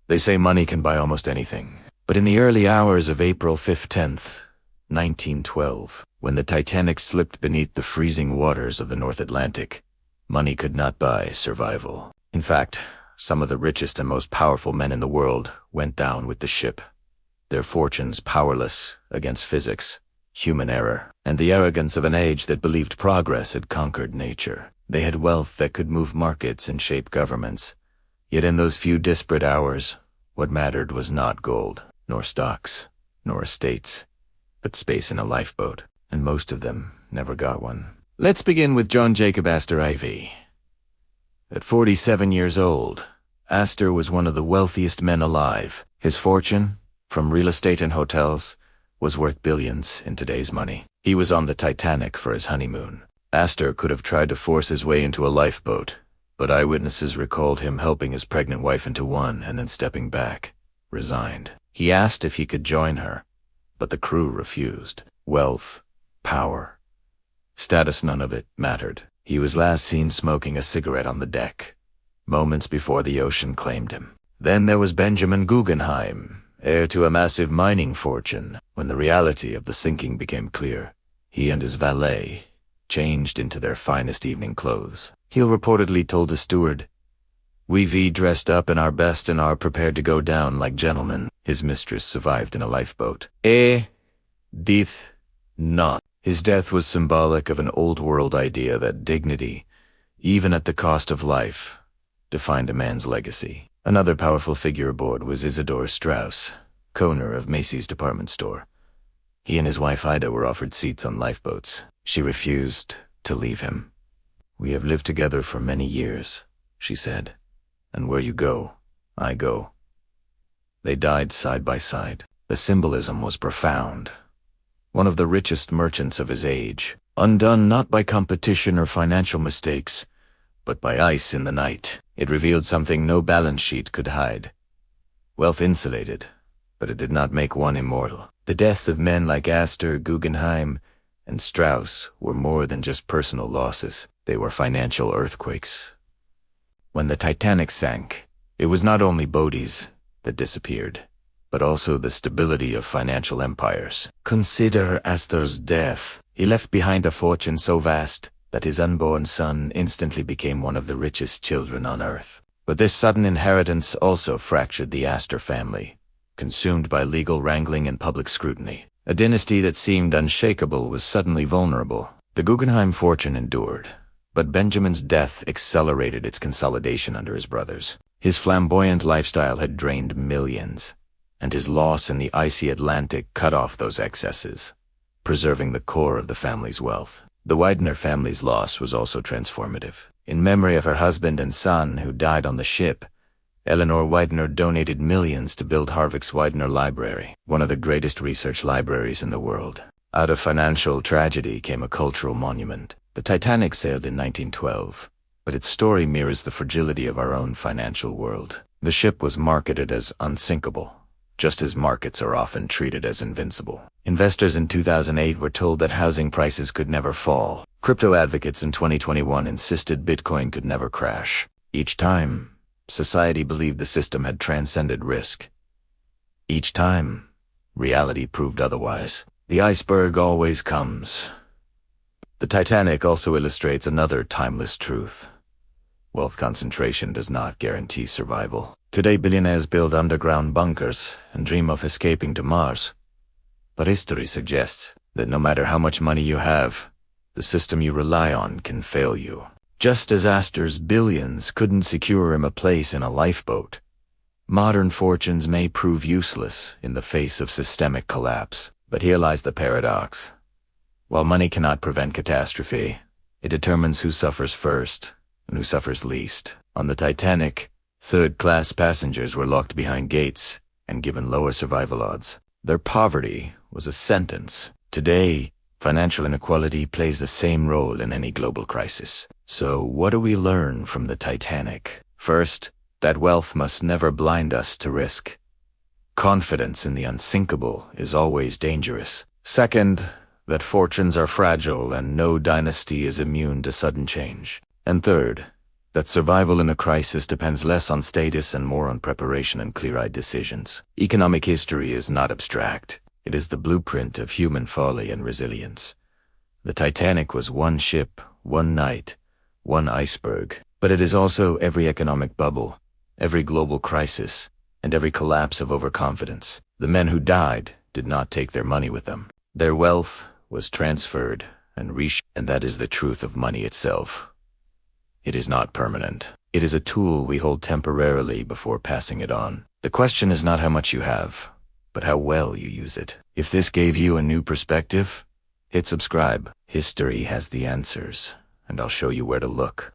They say money can buy almost anything. But in the early hours of April 10th, 1912, when the Titanic slipped beneath the freezing waters of the North Atlantic, money could not buy survival. In fact, some of the richest and most powerful men in the world went down with the ship, their fortunes powerless against physics, human error, and the arrogance of an age that believed progress had conquered nature. They had wealth that could move markets and shape governments. Yet in those few disparate hours, what mattered was not gold, nor stocks, nor estates, but space in a lifeboat, and most of them never got one. Let's begin with John Jacob Astor IV. At 47 years old, Astor was one of the wealthiest men alive. His fortune, from real estate and hotels, was worth billions in today's money. He was on the Titanic for his honeymoon. Astor could have tried to force his way into a lifeboat, but eyewitnesses recalled him helping his pregnant wife into one and then stepping back, resigned. He asked if he could join her, but the crew refused. Wealth, power, status, none of it mattered. He was last seen smoking a cigarette on the deck, moments before the ocean claimed him. Then there was Benjamin Guggenheim, heir to a massive mining fortune. When the reality of the sinking became clear, he and his valet changed into their finest evening clothes. He reportedly told the steward, "We've dressed up in our best and are prepared to go down like gentlemen." His mistress survived in a lifeboat. Dith not. His death was symbolic of an old-world idea that dignity, even at the cost of life, defined a man's legacy. Another powerful figure aboard was Isidor Straus, owner of Macy's department store. He and his wife Ida were offered seats on lifeboats. She refused to leave him. "We have lived together for many years," she said, "and where you go, I go." They died side by side. The symbolism was profound. One of the richest merchants of his age, undone not by competition or financial mistakes, but by ice in the night. It revealed something no balance sheet could hide. Wealth insulated, but it did not make one immortal. The deaths of men like Astor, Guggenheim, and Strauss were more than just personal losses. They were financial earthquakes. When the Titanic sank, it was not only bodies that disappeared, but also the stability of financial empires. Consider Astor's death. He left behind a fortune so vast that his unborn son instantly became one of the richest children on earth. But this sudden inheritance also fractured the Astor family, consumed by legal wrangling and public scrutiny. A dynasty that seemed unshakable was suddenly vulnerable. The Guggenheim fortune endured, but Benjamin's death accelerated its consolidation under his brothers. His flamboyant lifestyle had drained millions, and his loss in the icy Atlantic cut off those excesses, preserving the core of the family's wealth. The Widener family's loss was also transformative. In memory of her husband and son who died on the ship, Eleanor Widener donated millions to build Harvick's Widener Library, one of the greatest research libraries in the world. Out of financial tragedy came a cultural monument. The Titanic sailed in 1912, but its story mirrors the fragility of our own financial world. The ship was marketed as unsinkable, just as markets are often treated as invincible. Investors in 2008 were told that housing prices could never fall. Crypto advocates in 2021 insisted Bitcoin could never crash. Each time, society believed the system had transcended risk. Each time, reality proved otherwise. The iceberg always comes. The Titanic also illustrates another timeless truth. Wealth concentration does not guarantee survival. Today, billionaires build underground bunkers and dream of escaping to Mars. But history suggests that no matter how much money you have, the system you rely on can fail you. Just as Astor's billions couldn't secure him a place in a lifeboat, modern fortunes may prove useless in the face of systemic collapse. But here lies the paradox. While money cannot prevent catastrophe, it determines who suffers first and who suffers least. On the Titanic, third-class passengers were locked behind gates and given lower survival odds. Their poverty was a sentence. Today, financial inequality plays the same role in any global crisis. So what do we learn from the Titanic? First, that wealth must never blind us to risk. Confidence in the unsinkable is always dangerous. Second, that fortunes are fragile and no dynasty is immune to sudden change. And third, that survival in a crisis depends less on status and more on preparation and clear-eyed decisions. Economic history is not abstract. It is the blueprint of human folly and resilience. The Titanic was one ship, one night, one iceberg, but it is also every economic bubble, every global crisis, and every collapse of overconfidence. The men who died did not take their money with them. Their wealth was transferred and and that is the truth of money itself. It is not permanent. It is a tool we hold temporarily before passing it on. The question is not how much you have, but how well you use it. If this gave you a new perspective, hit subscribe. History has the answers, and I'll show you where to look.